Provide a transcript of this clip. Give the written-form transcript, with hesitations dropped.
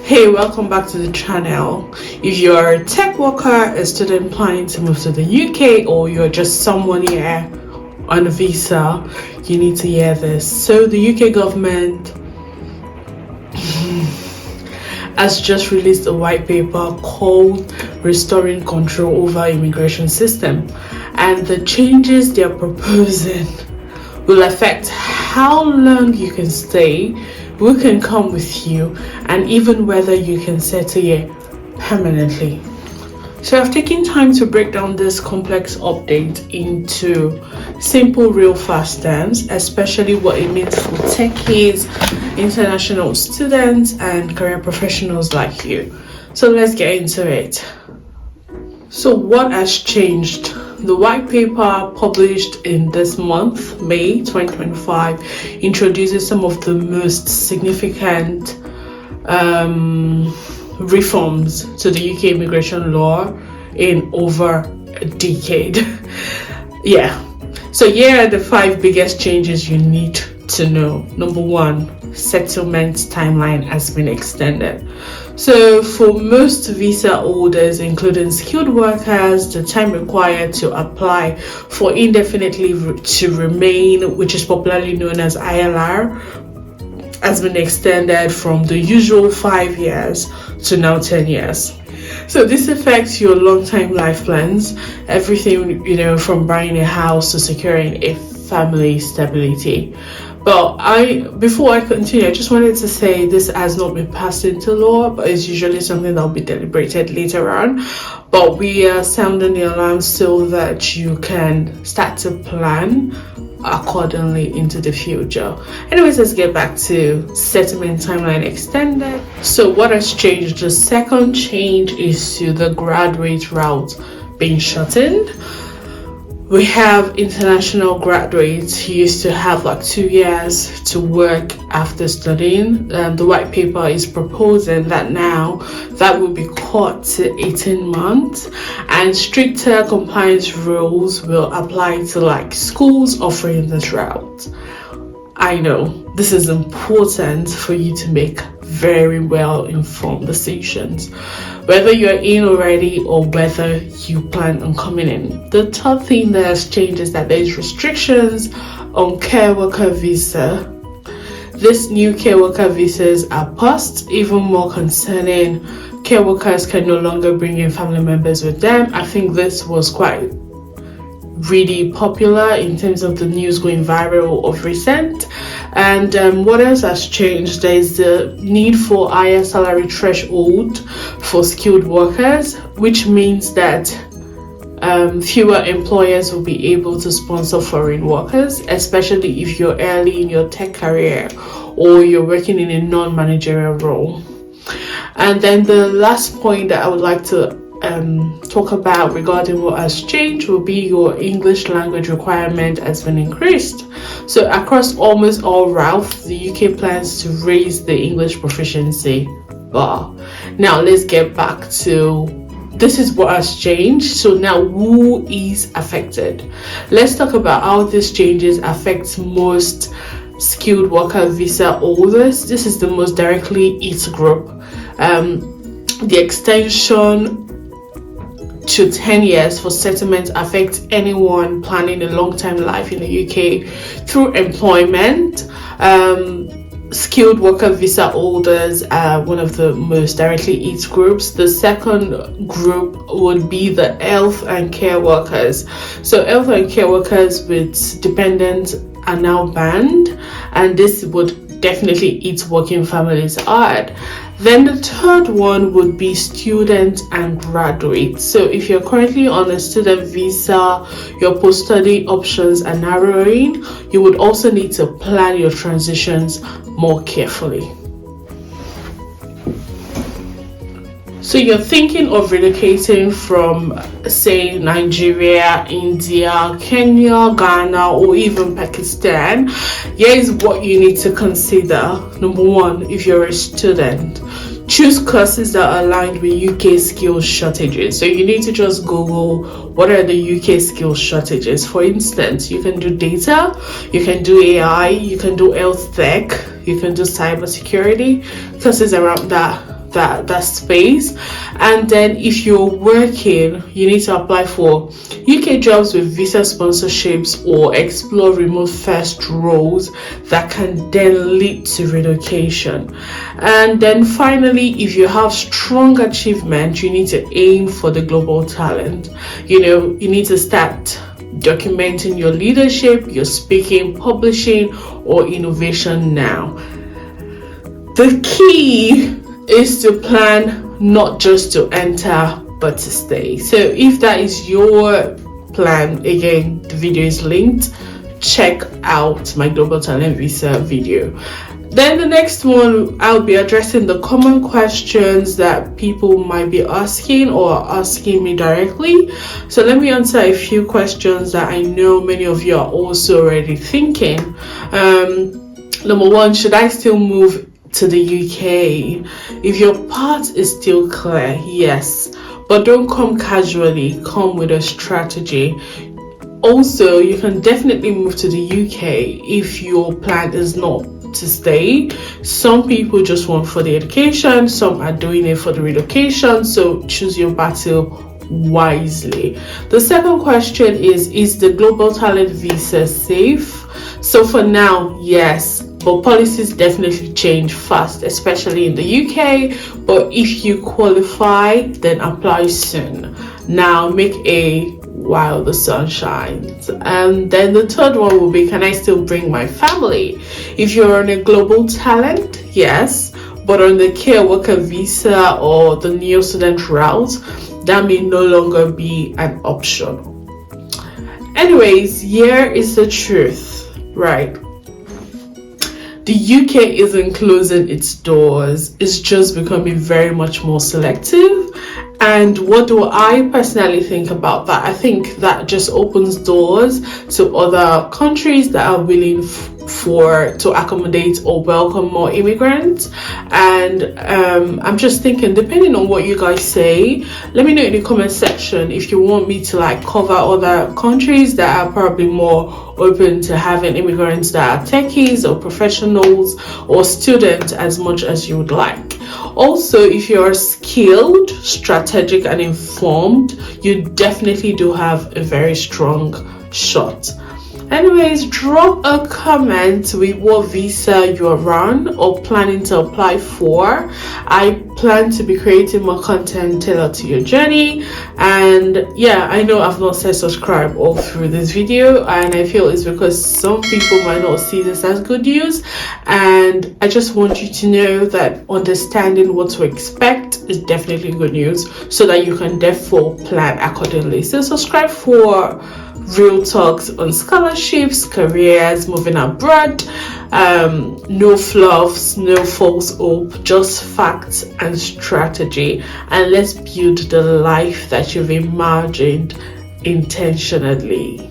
Hey, welcome back to the channel. If you're a tech worker, a student planning to move to the UK, or you're just someone here on a visa, you need to hear this. So the UK government has just released a white paper called Restoring Control Over Immigration System, and the changes they're proposing will affect how long you can stay, who can come with you, and even whether you can settle here permanently. So I've taken time to break down this complex update into simple, real fast terms, especially what it means for techies, international students, and career professionals like you. So let's get into it. So what has changed? The white paper published in this month, May 2025, introduces some of the most significant reforms to the UK immigration law in over a decade. So here are the 5 biggest changes you need to know. Number 1, settlement timeline has been extended. So for most visa holders, including skilled workers, the time required to apply for indefinite leave to remain, which is popularly known as ILR, has been extended from the usual 5 years to now 10 years. So this affects your long-term life plans, everything, from buying a house to securing a family stability. But before I continue, I just wanted to say this has not been passed into law, but it's usually something that will be deliberated later on. But we are sounding the alarm so that you can start to plan accordingly into the future. Anyways, let's get back to settlement timeline extended. So what has changed? The second change is to the graduate route being shortened. We have international graduates who used to have 2 years to work after studying. The white paper is proposing that now that will be cut to 18 months, and stricter compliance rules will apply to schools offering this route. I know this is important for you to make very well informed decisions, whether you're in already or whether you plan on coming in. The third thing that has changed is that there's restrictions on care worker visa. This new care worker visas are paused, even more concerning. Care workers can no longer bring in family members with them. I think this was quite really popular in terms of the news going viral of recent. And what else has changed? There is the need for higher salary threshold for skilled workers, which means that fewer employers will be able to sponsor foreign workers, especially if you're early in your tech career or you're working in a non-managerial role. And then the last point that I would like to talk about regarding what has changed will be your English language requirement has been increased. So across almost all routes, the UK plans to raise the English proficiency bar. Now let's get back to this is what has changed. So now who is affected? Let's talk about how these changes affect most skilled worker visa holders. This is the most directly hit group. The extension to 10 years for settlement affects anyone planning a long-term life in the UK through employment. Skilled worker visa holders are one of the most directly hit groups. The second group would be the health and care workers. So health and care workers with dependents are now banned, and this would definitely hit working families hard. Then the third one would be students and graduates. So if you're currently on a student visa, your post-study options are narrowing. You would also need to plan your transitions more carefully. So you're thinking of relocating from, say, Nigeria, India, Kenya, Ghana, or even Pakistan. Here's what you need to consider. Number 1, if you're a student, choose courses that are aligned with UK skills shortages. So you need to just Google what are the UK skills shortages. For instance, you can do data, you can do AI, you can do health tech, you can do cybersecurity, courses around that. that space. And then if you're working, you need to apply for UK jobs with visa sponsorships or explore remote first roles that can then lead to relocation. And then finally, if you have strong achievement, you need to aim for the global talent. You need to start documenting your leadership, your speaking, publishing, or innovation now. The key is to plan not just to enter but to stay. So if that is your plan, again, the video is linked. Check out my global talent visa video. Then the next one, I'll be addressing the common questions that people might be asking or asking me directly. So let me answer a few questions that I know many of you are also already thinking. Number one, should I still move to the UK? If your path is still clear, yes, but don't come casually, come with a strategy. Also, you can definitely move to the UK if your plan is not to stay. Some people just want for the education, some are doing it for the relocation, so choose your battle wisely. The second question is the global talent visa safe? So for now, yes, but policies definitely change fast, especially in the UK. But if you qualify, then apply soon. Now make a while the sun shines. And then the third one will be, can I still bring my family? If you're on a global talent, yes, but on the care worker visa or the neo student route, that may no longer be an option. Anyways, here is the truth, right? The UK isn't closing its doors, it's just becoming very much more selective. And what do I personally think about that? I think that just opens doors to other countries that are willing to accommodate or welcome more immigrants. And I'm just thinking, depending on what you guys say, let me know in the comment section if you want me to cover other countries that are probably more open to having immigrants that are techies or professionals or students as much as you would like. Also, if you're skilled, strategic, and informed, you definitely do have a very strong shot. Anyways, drop a comment with what visa you're on or planning to apply for. I plan to be creating more content tailored to your journey. And yeah, I know I've not said subscribe all through this video, and I feel it's because some people might not see this as good news. And I just want you to know that understanding what to expect is definitely good news, so that you can therefore plan accordingly. So subscribe for real talks on scholarships, careers, moving abroad, no fluffs, no false hope, just facts and strategy, and let's build the life that you've imagined intentionally.